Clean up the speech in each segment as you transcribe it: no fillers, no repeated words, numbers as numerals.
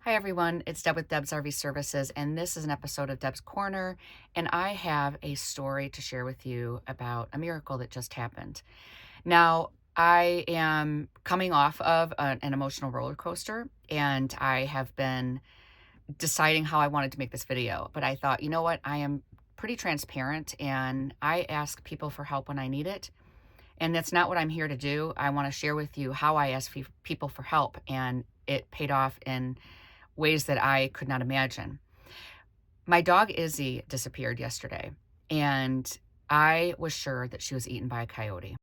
Hi everyone, it's Deb with Deb's RV Services, and this is an episode of Deb's Corner, and I have a story to share with you about a miracle that just happened. Now, I am coming off of an emotional roller coaster, and I have been deciding how I wanted to make this video, but I thought, you know what, I am pretty transparent, and I ask people for help when I need it, and that's not what I'm here to do. I want to share with you how I ask people for help, and it paid off in ways that I could not imagine. My dog Izzy disappeared yesterday, and I was sure that she was eaten by a coyote.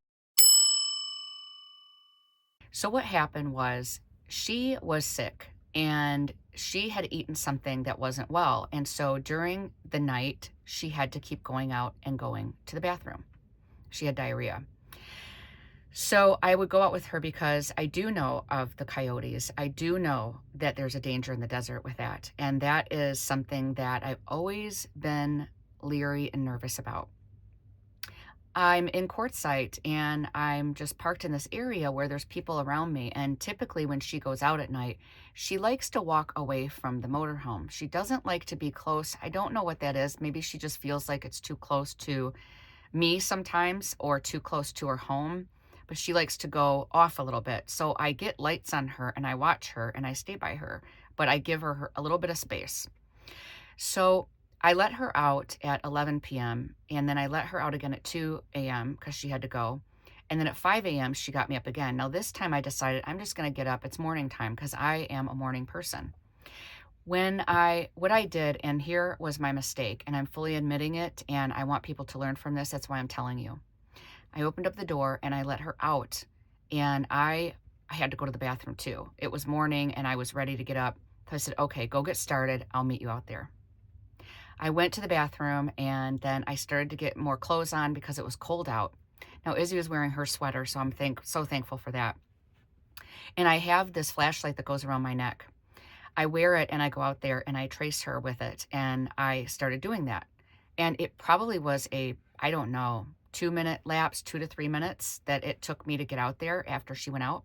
So what happened was she was sick and she had eaten something that wasn't well. And so during the night, she had to keep going out and going to the bathroom. She had diarrhea. So I would go out with her because I do know of the coyotes. I do know that there's a danger in the desert with that. And that is something that I've always been leery and nervous about. I'm in Quartzsite and I'm just parked in this area where there's people around me. And typically when she goes out at night, she likes to walk away from the motorhome. She doesn't like to be close. I don't know what that is. Maybe she just feels like it's too close to me sometimes or too close to her home, but she likes to go off a little bit. So I get lights on her and I watch her and I stay by her, but I give her a little bit of space. So I let her out at 11 p.m. and then I let her out again at 2 a.m. because she had to go. And then at 5 a.m., she got me up again. Now, this time I decided I'm just going to get up. It's morning time because I am a morning person. What I did, and here was my mistake, and I'm fully admitting it, and I want people to learn from this. That's why I'm telling you. I opened up the door and I let her out, and I had to go to the bathroom too. It was morning and I was ready to get up. So I said, okay, go get started. I'll meet you out there. I went to the bathroom and then I started to get more clothes on because it was cold out. Now, Izzy was wearing her sweater, so I'm so thankful for that. And I have this flashlight that goes around my neck. I wear it and I go out there and I trace her with it. And I started doing that. And it probably was I don't know, 2-minute lapse, 2 to 3 minutes that it took me to get out there after she went out.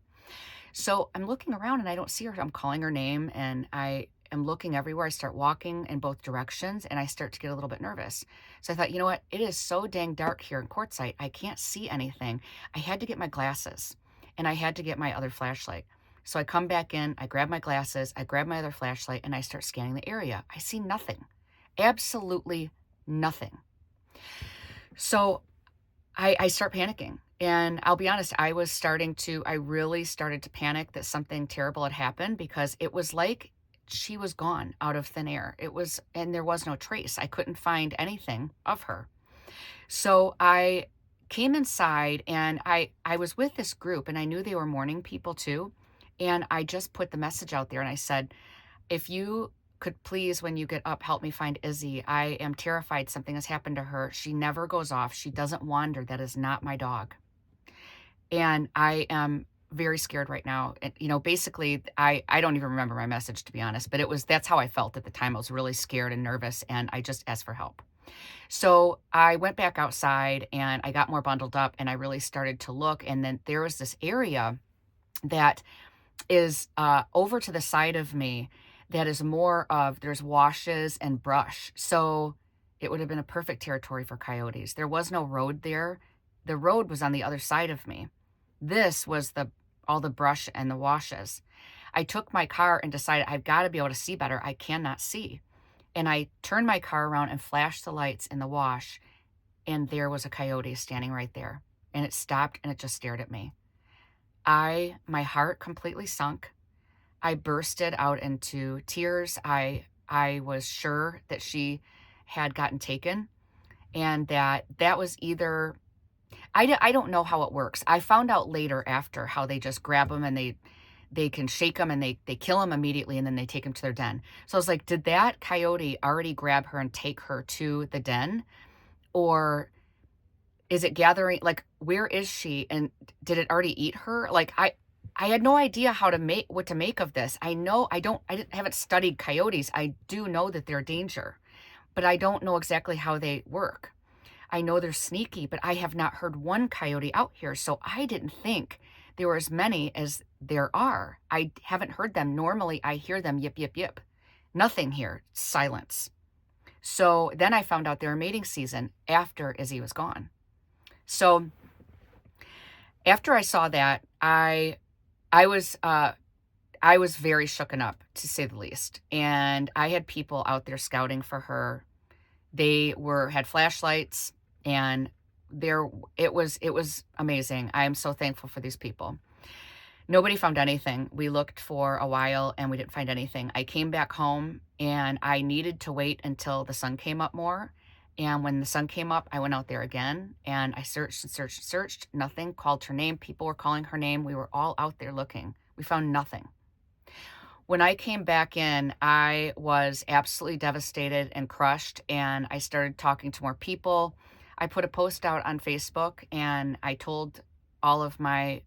So I'm looking around and I don't see her. I'm calling her name and I am looking everywhere. I start walking in both directions and I start to get a little bit nervous. So I thought, you know what? It is so dang dark here in Quartzsite. I can't see anything. I had to get my glasses and I had to get my other flashlight. So I come back in, I grab my glasses, I grab my other flashlight, and I start scanning the area. I see nothing, absolutely nothing. So I start panicking. And I'll be honest, I really started to panic that something terrible had happened because it was like she was gone out of thin air. And there was no trace. I couldn't find anything of her. So I came inside and I was with this group and I knew they were morning people too. And I just put the message out there and I said, if you could please, when you get up, help me find Izzy. I am terrified something has happened to her. She never goes off. She doesn't wander. That is not my dog. And I am very scared right now. And, basically, I don't even remember my message, to be honest, but that's how I felt at the time. I was really scared and nervous, and I just asked for help. So I went back outside and I got more bundled up and I really started to look. And then there was this area that is over to the side of me that is there's washes and brush. So it would have been a perfect territory for coyotes. There was no road there. The road was on the other side of me. This was all the brush and the washes. I took my car and decided I've got to be able to see better. I cannot see. And I turned my car around and flashed the lights in the wash, and there was a coyote standing right there. And it stopped and it just stared at me. My heart completely sunk. I bursted out into tears. I was sure that she had gotten taken and that was either, I don't know how it works. I found out later after how they just grab them and they can shake them and they kill them immediately and then they take them to their den. So I was like, did that coyote already grab her and take her to the den? Or is it gathering, like, where is she? And did it already eat her? Like, I had no idea what to make of this. I haven't studied coyotes. I do know that they're a danger, but I don't know exactly how they work. I know they're sneaky, but I have not heard one coyote out here. So I didn't think there were as many as there are. I haven't heard them. Normally, I hear them yip, yip, yip. Nothing here, silence. So then I found out they were mating season after Izzy was gone. So after I saw that, I was I was very shooken up, to say the least. And I had people out there scouting for her. They had flashlights, and it was amazing. I am so thankful for these people. Nobody found anything. We looked for a while and we didn't find anything. I came back home and I needed to wait until the sun came up more. And when the sun came up, I went out there again and I searched and searched and searched. Nothing. Called her name. People were calling her name. We were all out there looking. We found nothing. When I came back in, I was absolutely devastated and crushed, and I started talking to more people. I put a post out on Facebook, and I told all of my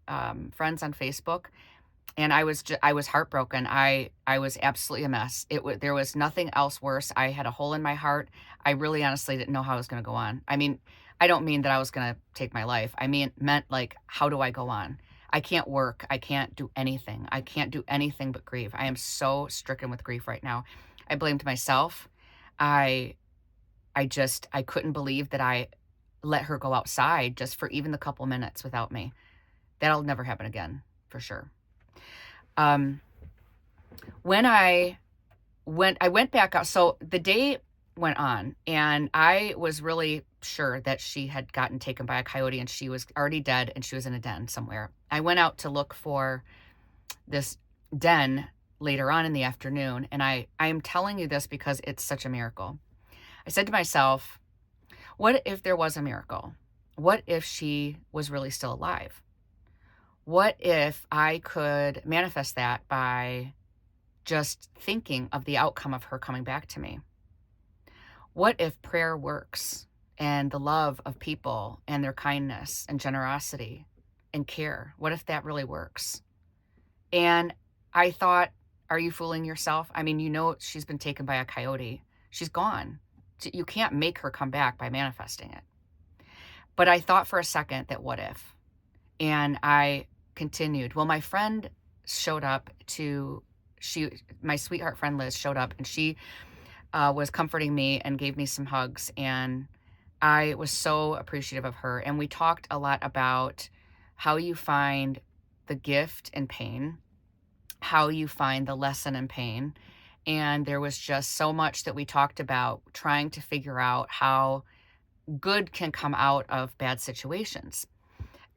friends on Facebook, and I was heartbroken. I was absolutely a mess. There was nothing else worse. I had a hole in my heart. I really honestly didn't know how I was going to go on. I mean, I don't mean that I was going to take my life. I meant like, how do I go on? I can't work. I can't do anything. I can't do anything but grieve. I am so stricken with grief right now. I blamed myself. I I couldn't believe that I let her go outside just for even the couple minutes without me. That'll never happen again, for sure. When I went back out, so the day went on, and I was really sure that she had gotten taken by a coyote and she was already dead and she was in a den somewhere. I went out to look for this den later on in the afternoon, and I am telling you this because it's such a miracle. I said to myself, what if there was a miracle? What if she was really still alive? What if I could manifest that by just thinking of the outcome of her coming back to me? What if prayer works and the love of people and their kindness and generosity and care? What if that really works? And I thought, are you fooling yourself? I mean, she's been taken by a coyote. She's gone. You can't make her come back by manifesting it. But I thought for a second that what if? And I continued. Well, my friend showed up my sweetheart friend Liz showed up, and she was comforting me and gave me some hugs. And I was so appreciative of her. And we talked a lot about how you find the gift in pain, how you find the lesson in pain. And there was just so much that we talked about trying to figure out how good can come out of bad situations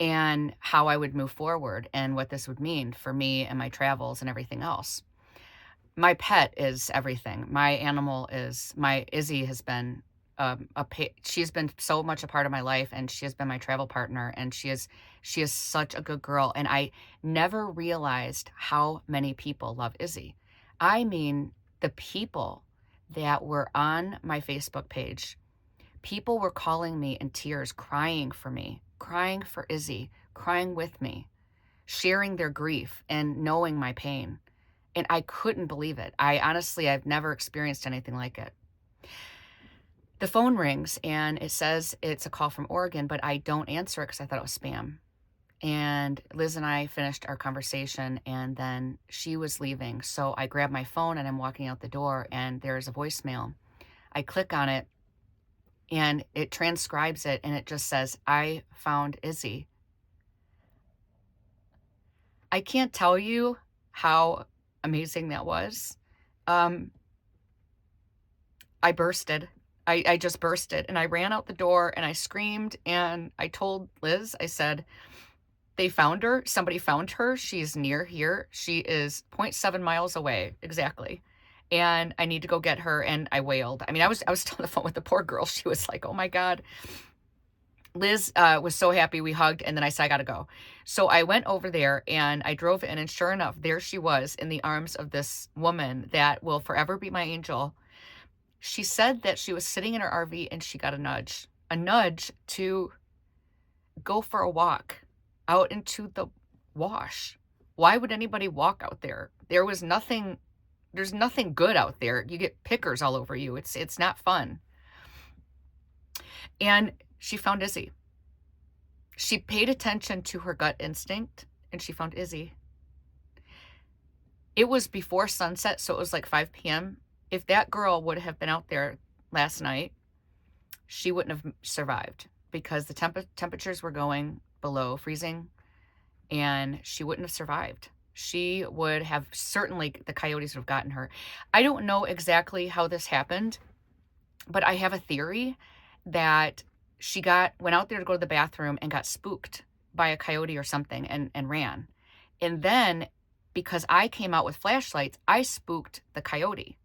and how I would move forward and what this would mean for me and my travels and everything else. My pet is everything. My Izzy has been she's been so much a part of my life, and she has been my travel partner, and she is such a good girl. And I never realized how many people love Izzy. I mean, the people that were on my Facebook page, people were calling me in tears, crying for me, crying for Izzy, crying with me, sharing their grief and knowing my pain. And I couldn't believe it. I've never experienced anything like it. The phone rings and it says it's a call from Oregon, but I don't answer it because I thought it was spam. And Liz and I finished our conversation, and then she was leaving. So I grabbed my phone and I'm walking out the door, and there's a voicemail. I click on it and it transcribes it, and it just says, I found Izzy. I can't tell you how amazing that was. I bursted. I just bursted, and I ran out the door and I screamed, and I told Liz, I said, they found her. Somebody found her. She's near here. She is 0.7 miles away. Exactly. And I need to go get her. And I wailed. I mean, I was still on the phone with the poor girl. She was like, oh my God. Liz was so happy. We hugged, and then I said, I got to go. So I went over there and I drove in, and sure enough, there she was in the arms of this woman that will forever be my angel. She said that she was sitting in her RV and she got a nudge to go for a walk out into the wash. Why would anybody walk out there? There's nothing good out there. You get pickers all over you. It's not fun. And she found Izzy. She paid attention to her gut instinct, and she found Izzy. It was before sunset, so it was like 5 p.m. If that girl would have been out there last night, she wouldn't have survived because the temperatures were going below freezing, and she wouldn't have survived. She would have certainly, the coyotes would have gotten her. I don't know exactly how this happened, but I have a theory that she went out there to go to the bathroom and got spooked by a coyote or something and ran. And then because I came out with flashlights, I spooked the coyote.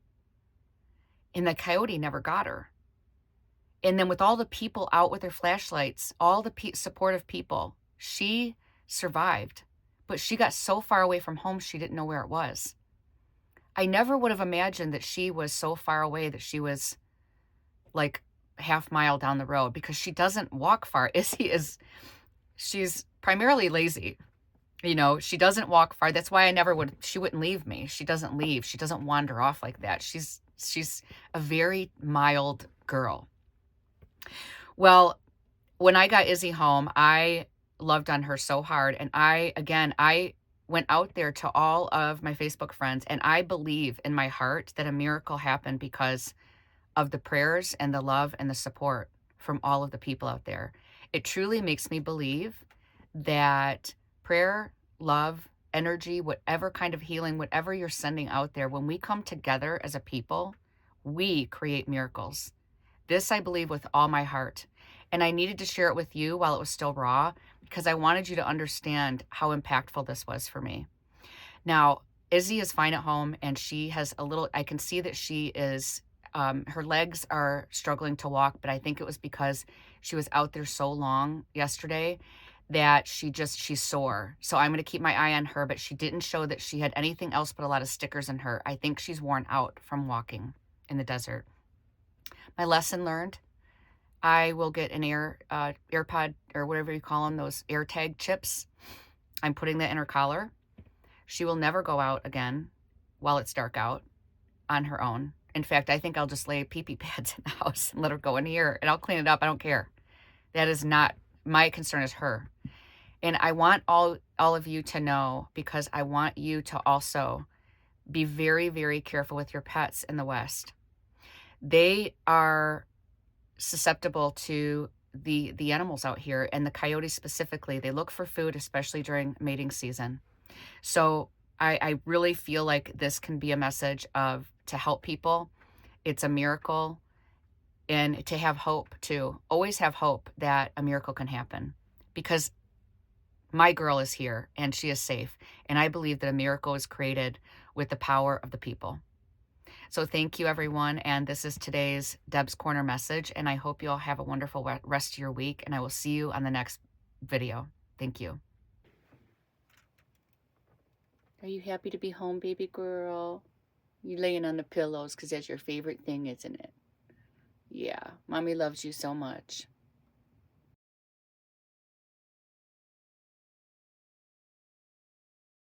And the coyote never got her. And then with all the people out with their flashlights, all the supportive people, she survived. But she got so far away from home, she didn't know where it was. I never would have imagined that she was so far away that she was like half mile down the road, because she doesn't walk far. She's primarily lazy. You know, she doesn't walk far. That's why she wouldn't leave me. She doesn't leave. She doesn't wander off like that. She's a very mild girl. Well, when I got Izzy home, I loved on her so hard. And I went out there to all of my Facebook friends, and I believe in my heart that a miracle happened because of the prayers and the love and the support from all of the people out there. It truly makes me believe that prayer, love, energy, whatever kind of healing, whatever you're sending out there, when we come together as a people, we create miracles. This I believe with all my heart. And I needed to share it with you while it was still raw, because I wanted you to understand how impactful this was for me. Now, Izzy is fine at home, and she has I can see that she is, her legs are struggling to walk, but I think it was because she was out there so long yesterday that she's sore. So I'm going to keep my eye on her, but she didn't show that she had anything else but a lot of stickers in her. I think she's worn out from walking in the desert. My lesson learned, I will get an AirPod, or whatever you call them, those AirTag chips. I'm putting that in her collar. She will never go out again while it's dark out on her own. In fact, I think I'll just lay pee-pee pads in the house and let her go in here, and I'll clean it up. I don't care. That is not, my concern is her. And I want all of you to know, because I want you to also be very, very careful with your pets in the West. They are susceptible to the animals out here, and the coyotes specifically. They look for food, especially during mating season. So I really feel like this can be a message to help people. It's a miracle, and to have hope too. Always have hope that a miracle can happen, because my girl is here and she is safe. And I believe that a miracle is created with the power of the people. So thank you, everyone. And this is today's Deb's Corner message. And I hope you all have a wonderful rest of your week. And I will see you on the next video. Thank you. Are you happy to be home, baby girl? You laying on the pillows because that's your favorite thing, isn't it? Yeah, mommy loves you so much.